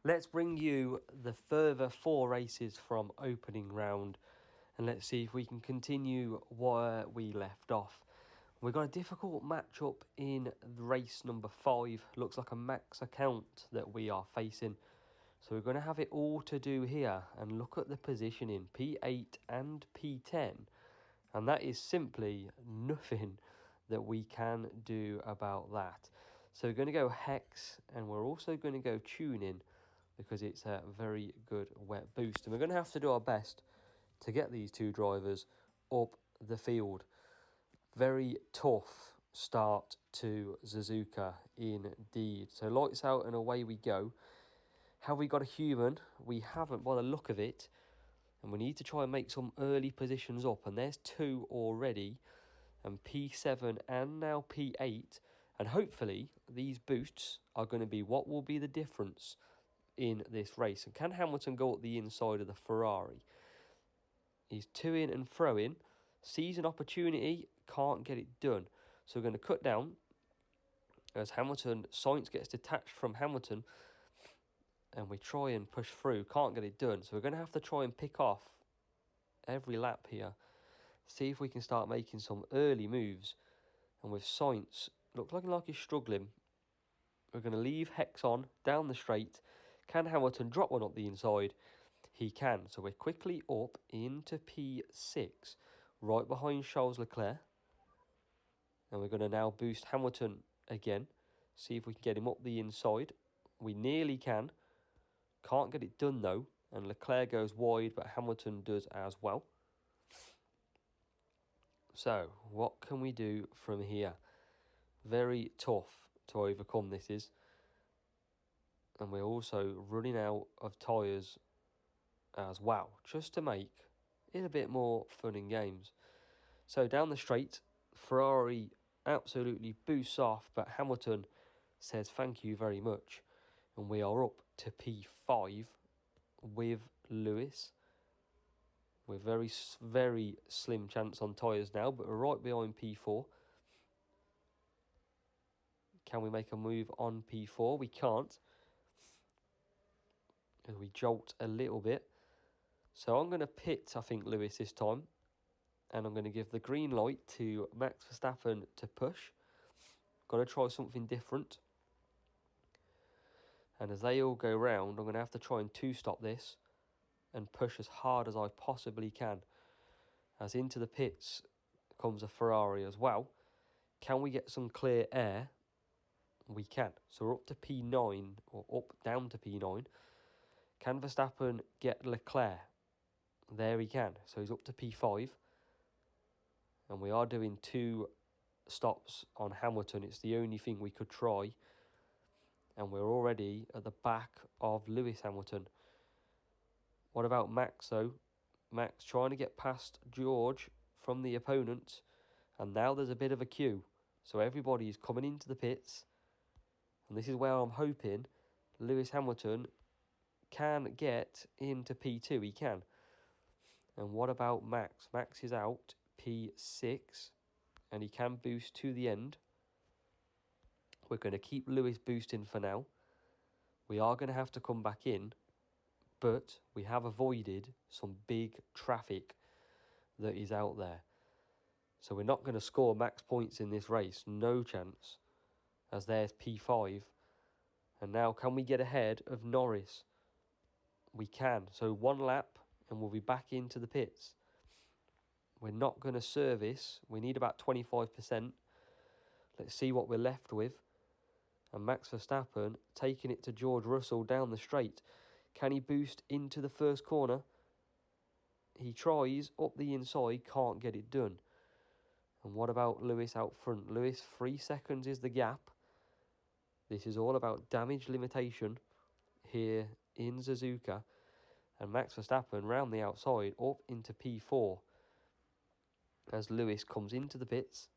Let's bring you the further 4 races from opening round, and let's see if we can continue where we left off. We've got a difficult matchup in race number 5. Looks like a max account that we are facing. So we're going to have it all to do here, and look at the positioning, P8 and P10. And that is simply nothing that we can do about that. So we're going to go hex, and we're also going to go tuning, because it's a very good wet boost. And we're going to have to do our best to get these 2 drivers up the field. Very tough start to Suzuka indeed. So lights out and away we go. Have we got a human? We haven't by the look of it. And we need to try and make some early positions up. And there's 2 already. And P7 and now P8. And hopefully these boosts are going to be what will be the difference in this race. And can Hamilton go up the inside of the Ferrari? He's to-ing and fro-ing, sees an opportunity, can't get it done. So we're going to cut down as Sainz gets detached from Hamilton, and we try and push through, can't get it done. So we're going to have to try and pick off every lap here, see if we can start making some early moves. And with Sainz looking like he's struggling, we're going to leave Hex on down the straight. Can Hamilton drop one up the inside? He can. So we're quickly up into P6, right behind Charles Leclerc. And we're going to now boost Hamilton again. See if we can get him up the inside. We nearly can. Can't get it done though. And Leclerc goes wide, but Hamilton does as well. So what can we do from here? Very tough to overcome this is. And we're also running out of tyres as well, just to make it a bit more fun in games. So down the straight, Ferrari absolutely boosts off, but Hamilton says thank you very much. And we are up to P5 with Lewis. We're very slim chance on tyres now, but we're right behind P4. Can we make a move on P4? We can't. As we jolt a little bit. So I'm going to pit, I think, Lewis this time. And I'm going to give the green light to Max Verstappen to push. Got to try something different. And as they all go round, I'm going to have to try and 2-stop this. And push as hard as I possibly can. As into the pits comes a Ferrari as well. Can we get some clear air? We can. So we're up to P9, or down to P9. Can Verstappen get Leclerc? There he can. So he's up to P5. And we are doing 2 stops on Hamilton. It's the only thing we could try. And we're already at the back of Lewis Hamilton. What about Max though? Max trying to get past George from the opponent. And now there's a bit of a queue. So everybody is coming into the pits. And this is where I'm hoping Lewis Hamilton can get into P2. He can. And what about Max? Max is out P6. And he can boost to the end. We're going to keep Lewis boosting for now. We are going to have to come back in. But we have avoided some big traffic that is out there. So we're not going to score max points in this race. No chance. As there's P5. And now can we get ahead of Norris? We can. So 1 lap and we'll be back into the pits. We're not going to service. We need about 25%. Let's see what we're left with. And Max Verstappen taking it to George Russell down the straight. Can he boost into the first corner? He tries up the inside, can't get it done. And what about Lewis out front? Lewis, 3 seconds is the gap. This is all about damage limitation here in Suzuka. And Max Verstappen round the outside up into P4. As Lewis comes into the pits.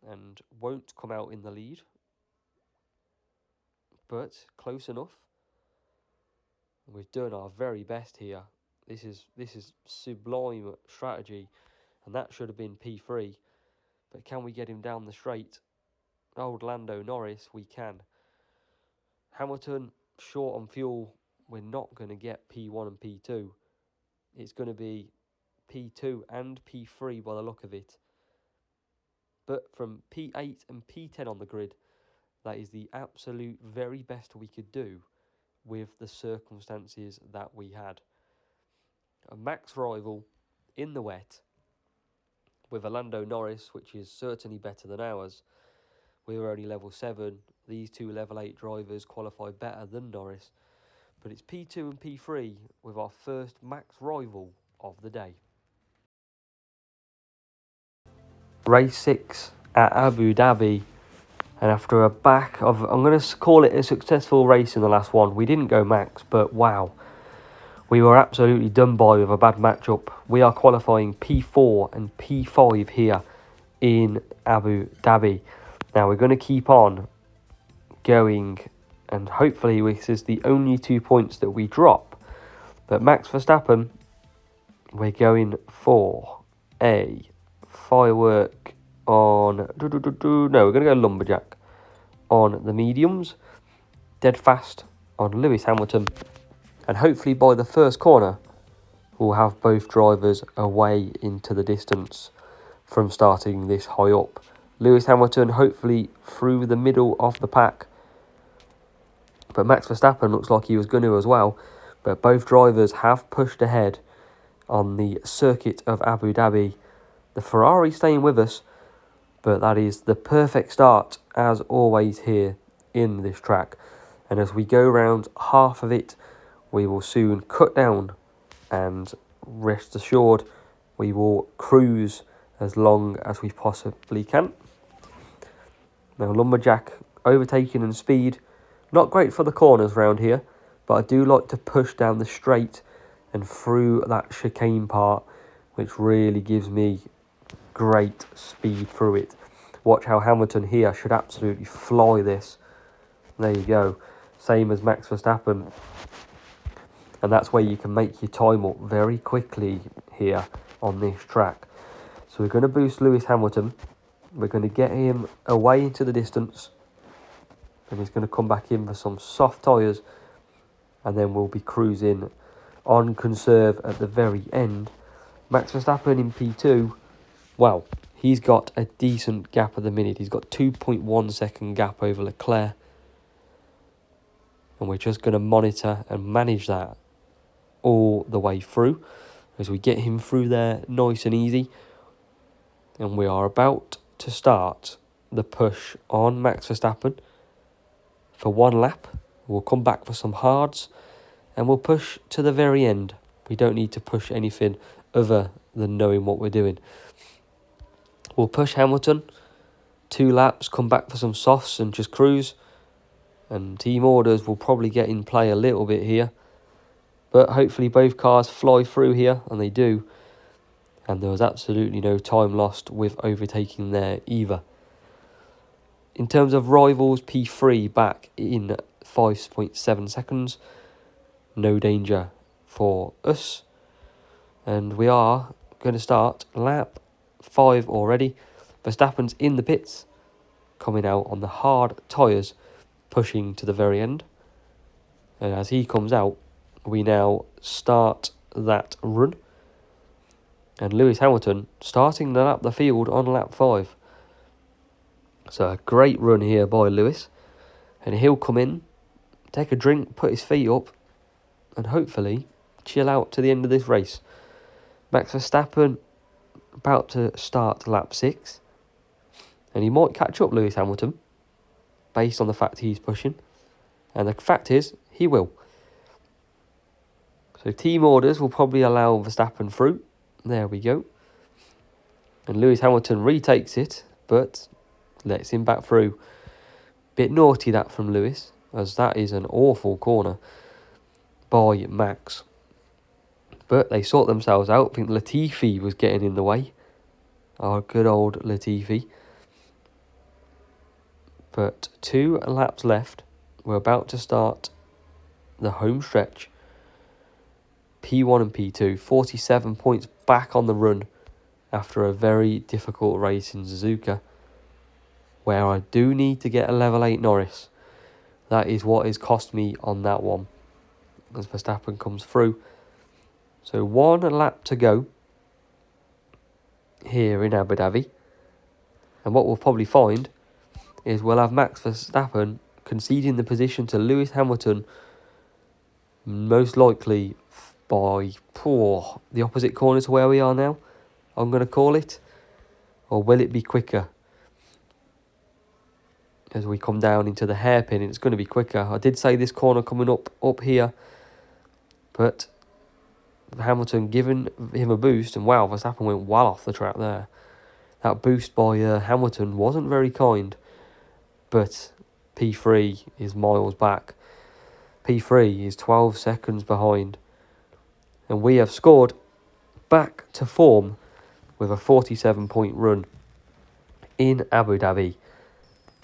And won't come out in the lead. But close enough. We've done our very best here. This is sublime strategy. And that should have been P3. But can we get him down the straight? Old Lando Norris, we can. Hamilton short on fuel, we're not going to get P1 and P2. It's going to be P2 and P3 by the look of it. But from P8 and P10 on the grid, that is the absolute very best we could do with the circumstances that we had. A max rival in the wet with a Lando Norris, which is certainly better than ours. We were only level 7. These two level 8 drivers qualify better than Norris. But it's P2 and P3 with our first max rival of the day. Race 6 at Abu Dhabi. And after a back of, I'm going to call it a successful race in the last one. We didn't go max, but wow. We were absolutely done by with a bad matchup. We are qualifying P4 and P5 here in Abu Dhabi. Now we're going to keep on going, and hopefully this is the only 2 points that we drop. But Max Verstappen, we're going for a firework on... No, we're going to go lumberjack on the mediums. Dead fast on Lewis Hamilton. And hopefully by the first corner, we'll have both drivers away into the distance from starting this high up. Lewis Hamilton hopefully through the middle of the pack. But Max Verstappen looks like he was going to as well. But both drivers have pushed ahead on the circuit of Abu Dhabi. The Ferrari staying with us, but that is the perfect start as always here in this track. And as we go round half of it, we will soon cut down, and rest assured we will cruise as long as we possibly can. Now Lumberjack overtaking and speed, not great for the corners round here, but I do like to push down the straight and through that chicane part, which really gives me great speed through it. Watch how Hamilton here should absolutely fly this. There you go, same as Max Verstappen. And that's where you can make your time up very quickly here on this track. So we're going to boost Lewis Hamilton. We're going to get him away into the distance. And he's going to come back in for some soft tyres. And then we'll be cruising on conserve at the very end. Max Verstappen in P2. Wow, he's got a decent gap at the minute. He's got 2.1 second gap over Leclerc. And we're just going to monitor and manage that all the way through as we get him through there nice and easy. And we are about to start the push on Max Verstappen for one lap. We'll come back for some hards and we'll push to the very end. We don't need to push anything other than knowing what we're doing. We'll push Hamilton 2 laps, come back for some softs and just cruise. And team orders will probably get in play a little bit here. But hopefully both cars fly through here, and they do. And there was absolutely no time lost with overtaking there either. In terms of rivals, P3 back in 5.7 seconds. No danger for us. And we are going to start lap 5 already. Verstappen's in the pits, coming out on the hard tyres, pushing to the very end. And as he comes out, we now start that run. And Lewis Hamilton starting to lap the field on lap 5. So a great run here by Lewis. And he'll come in, take a drink, put his feet up, and hopefully chill out to the end of this race. Max Verstappen about to start lap 6. And he might catch up Lewis Hamilton, based on the fact he's pushing. And the fact is, he will. So team orders will probably allow Verstappen through. There we go. And Lewis Hamilton retakes it, but lets him back through. Bit naughty that from Lewis, as that is an awful corner by Max. But they sort themselves out. I think Latifi was getting in the way. Our good old Latifi. But 2 laps left. We're about to start the home stretch. P1 and P2, 47 points back on the run after a very difficult race in Suzuka, where I do need to get a level 8 Norris. That is what has cost me on that one, as Verstappen comes through. So 1 lap to go here in Abu Dhabi. And what we'll probably find is we'll have Max Verstappen conceding the position to Lewis Hamilton, most likely by the opposite corner to where we are now, I'm going to call it. Or will it be quicker? As we come down into the hairpin, it's going to be quicker. I did say this corner coming up here, but Hamilton giving him a boost, and wow, Verstappen went well off the track there. That boost by Hamilton wasn't very kind, but P3 is miles back. P3 is 12 seconds behind, and we have scored back to form with a 47-point run in Abu Dhabi,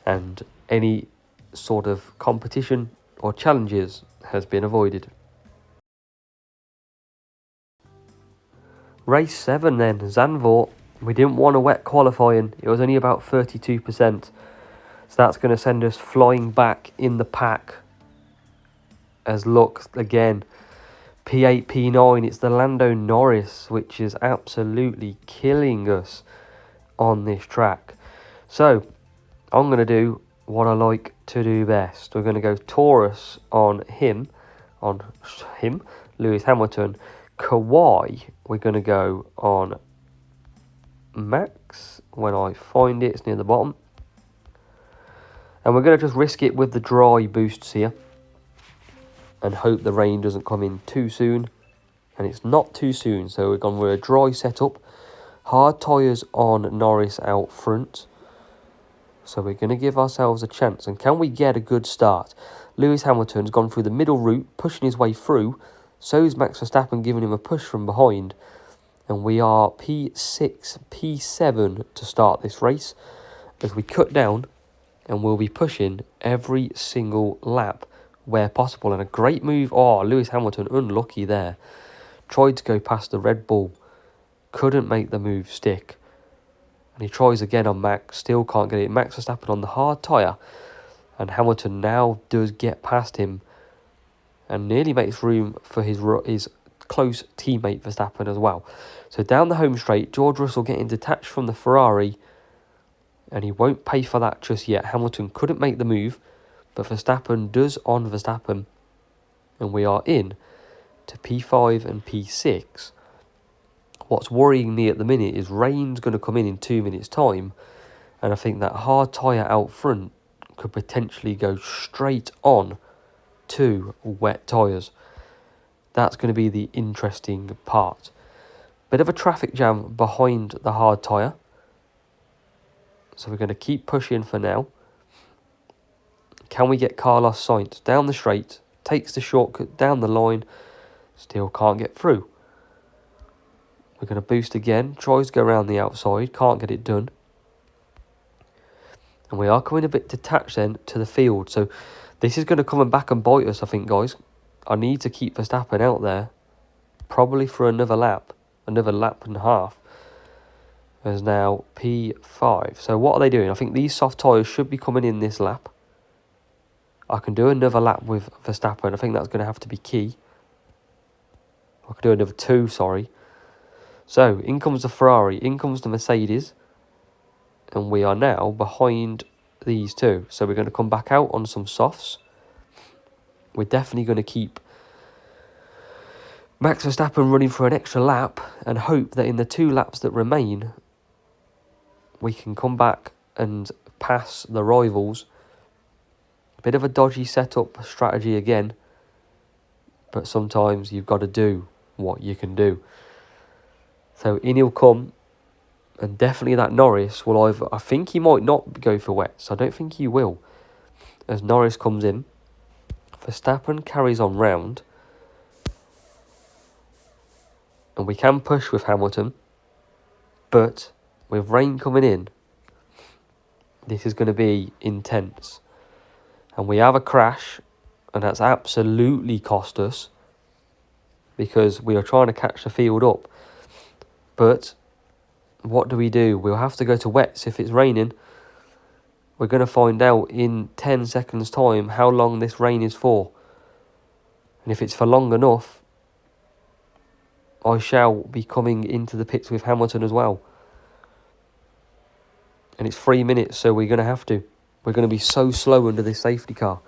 and any sort of competition or challenges has been avoided. Race 7 then, Zandvoort. We didn't want a wet qualifying. It was only about 32%. So that's going to send us flying back in the pack. As look, again, P8, P9, it's the Lando Norris, which is absolutely killing us on this track. So, I'm going to do what I like to do best. We're going to go Taurus on him, Lewis Hamilton. Kawhi, we're going to go on Max. When I find it, it's near the bottom. And we're going to just risk it with the dry boosts here and hope the rain doesn't come in too soon. And it's not too soon, so we're gone with a dry setup. Hard tyres on Norris out front. So we're going to give ourselves a chance. And can we get a good start? Lewis Hamilton's gone through the middle route, pushing his way through. So is Max Verstappen, giving him a push from behind. And we are P6, P7 to start this race. As we cut down, and we'll be pushing every single lap where possible. And a great move. Oh, Lewis Hamilton, unlucky there. Tried to go past the Red Bull. Couldn't make the move stick. And he tries again on Max. Still can't get it. Max Verstappen on the hard tyre. And Hamilton now does get past him. And nearly makes room for his close teammate Verstappen as well. So down the home straight, George Russell getting detached from the Ferrari. And he won't pay for that just yet. Hamilton couldn't make the move. But Verstappen does on Verstappen. And we are in to P5 and P6. What's worrying me at the minute is rain's going to come in 2 minutes' time. And I think that hard tyre out front could potentially go straight on to wet tyres. That's going to be the interesting part. Bit of a traffic jam behind the hard tyre. So we're going to keep pushing for now. Can we get Carlos Sainz down the straight? Takes the shortcut down the line. Still can't get through. We're going to boost again. Tries to go around the outside. Can't get it done. And we are coming a bit detached then to the field. So this is going to come back and bite us, I think, guys. I need to keep Verstappen out there. Probably for another lap. Another lap and a half. There's now P5. So what are they doing? I think these soft tyres should be coming in this lap. I can do another lap with Verstappen. I think that's going to have to be key. I can do another 2, sorry. So, in comes the Ferrari. In comes the Mercedes. And we are now behind these two. So we're going to come back out on some softs. We're definitely going to keep Max Verstappen running for an extra lap and hope that in the 2 laps that remain, we can come back and pass the rivals. Bit of a dodgy setup strategy again, but sometimes you've got to do what you can do. So in he'll come, and definitely that Norris will either, I think he might not go for wets. I don't think he will. As Norris comes in, Verstappen carries on round, and we can push with Hamilton, but with rain coming in, this is going to be intense. And we have a crash, and that's absolutely cost us, because we are trying to catch the field up. But what do? We'll have to go to wets if it's raining. We're going to find out in 10 seconds time how long this rain is for. And if it's for long enough, I shall be coming into the pits with Hamilton as well. And it's 3 minutes, so we're going to have to. We're going to be so slow under this safety car.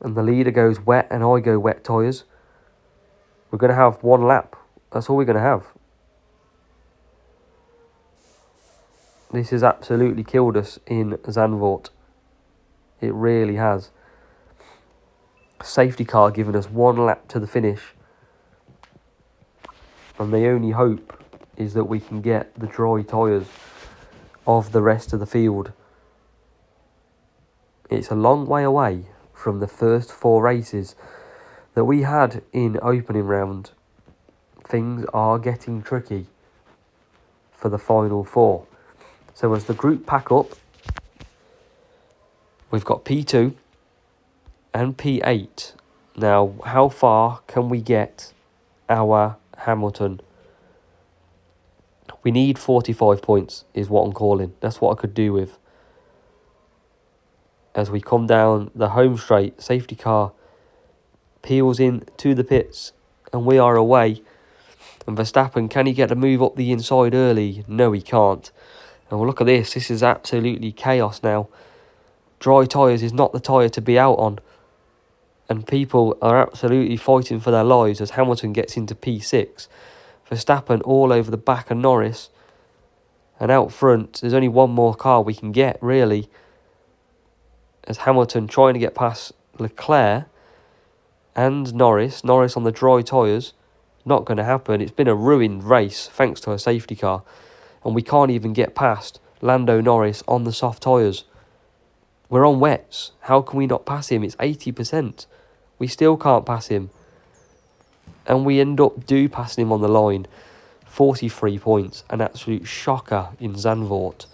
And the leader goes wet and I go wet tyres. We're going to have one lap. That's all we're going to have. This has absolutely killed us in Zandvoort. It really has. Safety car giving us one lap to the finish. And the only hope is that we can get the dry tyres of the rest of the field. It's a long way away from the first 4 races that we had in opening round. Things are getting tricky for the final 4. So as the group pack up, we've got P2 and P8. Now, how far can we get our Hamilton? We need 45 points is what I'm calling. That's what I could do with. As we come down the home straight, safety car peels in to the pits and we are away. And Verstappen, can he get a move up the inside early? No, he can't. And well, look at this. This is absolutely chaos now. Dry tyres is not the tyre to be out on. And people are absolutely fighting for their lives as Hamilton gets into P6. Verstappen all over the back of Norris. And out front, there's only one more car we can get, really. As Hamilton trying to get past Leclerc and Norris. Norris on the dry tyres. Not going to happen. It's been a ruined race thanks to a safety car. And we can't even get past Lando Norris on the soft tyres. We're on wets. How can we not pass him? It's 80%. We still can't pass him. And we end up passing him on the line. 43 points. An absolute shocker in Zandvoort.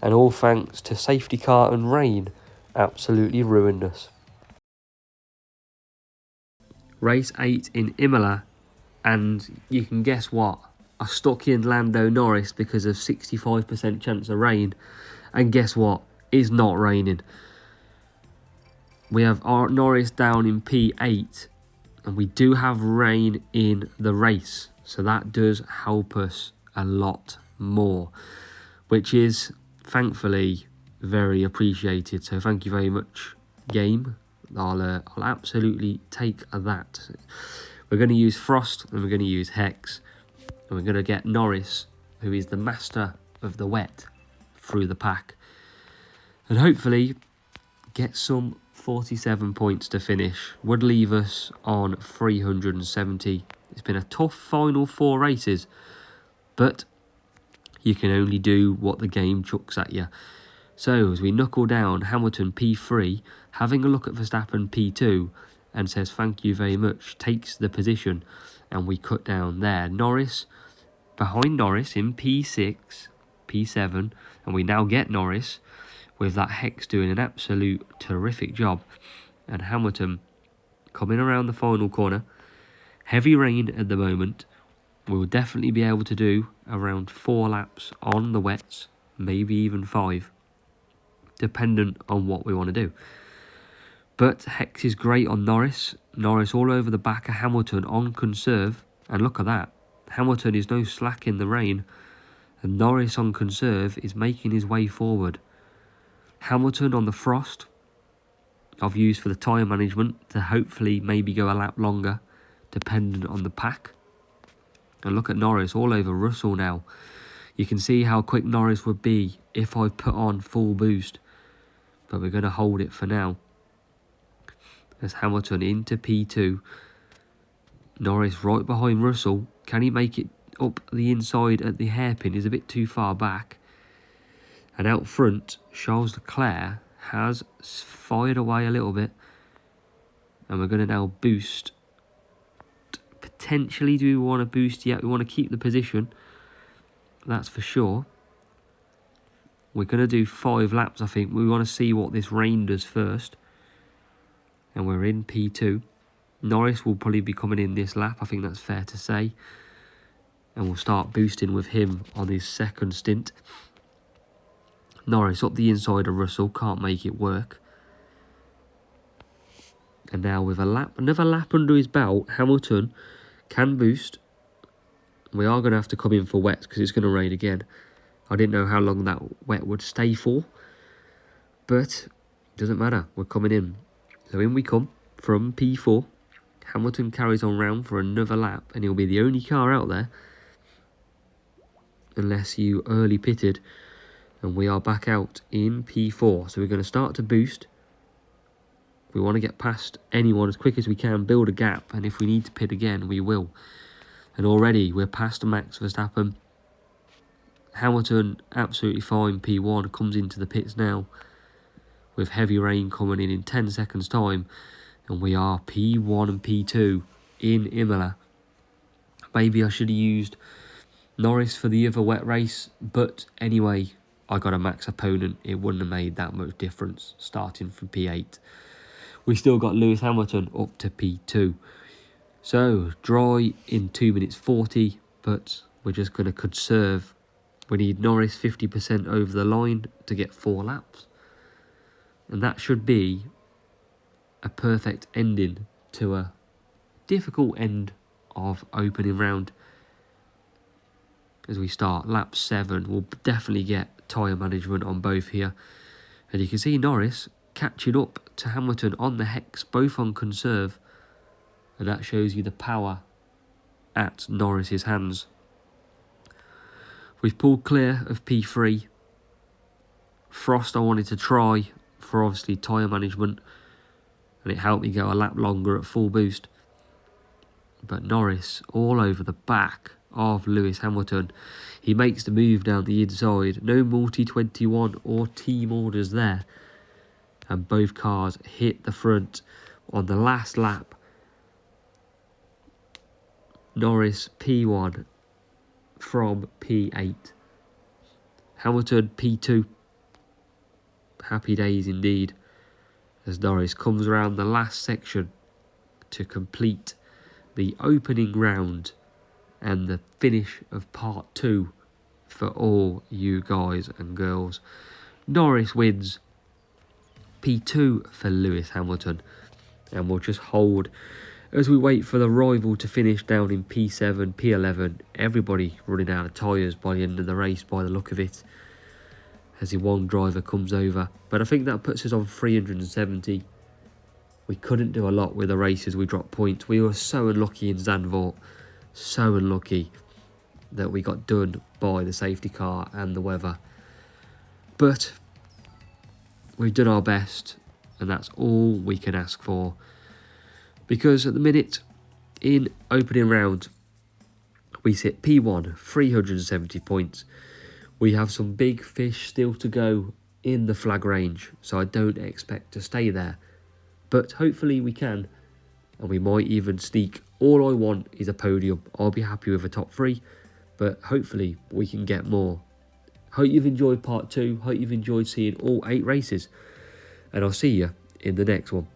And all thanks to safety car and rain. Absolutely ruined us. Race 8 in Imola. And you can guess what? I stuck in Lando Norris because of 65% chance of rain. And guess what? It's not raining. We have our Norris down in P8. And we do have rain in the race. So that does help us a lot more. Which is, thankfully, very appreciated. So thank you very much, game. I'll absolutely take that. We're going to use Frost and we're going to use Hex. And we're going to get Norris, who is the master of the wet, through the pack. And hopefully get some 47 points to finish. Would leave us on 370. It's been a tough final 4 races. But you can only do what the game chucks at you. So as we knuckle down, Hamilton P3, having a look at Verstappen P2 and says thank you very much, takes the position and we cut down there. Norris, behind Norris in P6, P7, and we now get Norris with that Hex doing an absolute terrific job. And Hamilton coming around the final corner. Heavy rain at the moment. We'll definitely be able to do around 4 laps on the wets, maybe even 5. Dependent on what we want to do. But Hex is great on Norris. Norris all over the back of Hamilton on conserve. And look at that. Hamilton is no slack in the rain. And Norris on conserve is making his way forward. Hamilton on the Frost. I've used for the tyre management to hopefully maybe go a lap longer. Dependent on the pack. And look at Norris all over Russell now. You can see how quick Norris would be if I put on full boost. But we're going to hold it for now. As Hamilton into P2. Norris right behind Russell. Can he make it up the inside at the hairpin? He's a bit too far back. And out front, Charles Leclerc has fired away a little bit. And we're going to now boost. Potentially, do we want to boost yet? We want to keep the position. That's for sure. We're going to do 5 laps, I think. We want to see what this rain does first. And we're in P2. Norris will probably be coming in this lap. I think that's fair to say. And we'll start boosting with him on his second stint. Norris up the inside of Russell, can't make it work. And now with another lap under his belt, Hamilton can boost. We are going to have to come in for wets because it's going to rain again. I didn't know how long that wet would stay for. But it doesn't matter, we're coming in. So in we come from P4. Hamilton carries on round for another lap and he'll be the only car out there. Unless you early pitted. And we are back out in P4. So we're going to start to boost. We want to get past anyone as quick as we can, build a gap. And if we need to pit again, we will. And already we're past Max Verstappen. Hamilton, absolutely fine. P1 comes into the pits now. With heavy rain coming in 10 seconds time. And we are P1 and P2 in Imola. Maybe I should have used Norris for the other wet race. But anyway, I got a max opponent. It wouldn't have made that much difference starting from P8. We still got Lewis Hamilton up to P2. So, dry in 2 minutes 40. But we're just going to conserve. We need Norris 50% over the line to get 4 laps. And that should be a perfect ending to a difficult end of opening round. As we start lap 7, we'll definitely get tyre management on both here. And you can see Norris catching up to Hamilton on the hex, both on conserve. And that shows you the power at Norris's hands. We've pulled clear of P3. Frost I wanted to try for obviously tyre management. And it helped me go a lap longer at full boost. But Norris all over the back of Lewis Hamilton. He makes the move down the inside. No multi-21 or team orders there. And both cars hit the front on the last lap. Norris P1 from P8. Hamilton P2. Happy days indeed. As Norris comes around the last section to complete the opening round and the finish of part 2 for all you guys and girls. Norris wins. P2 for Lewis Hamilton. And we'll just hold as we wait for the rival to finish down in P7, P11. Everybody running out of tyres by the end of the race by the look of it. As the one driver comes over. But I think that puts us on 370. We couldn't do a lot with the races. We dropped points. We were so unlucky in Zandvoort. So unlucky that we got done by the safety car and the weather. But we've done our best. And that's all we can ask for. Because at the minute, in opening round, we sit P1, 370 points. We have some big fish still to go in the flag range, so I don't expect to stay there. But hopefully we can, and we might even sneak. All I want is a podium. I'll be happy with a top 3, but hopefully we can get more. Hope you've enjoyed part 2. Hope you've enjoyed seeing all 8 races, and I'll see you in the next one.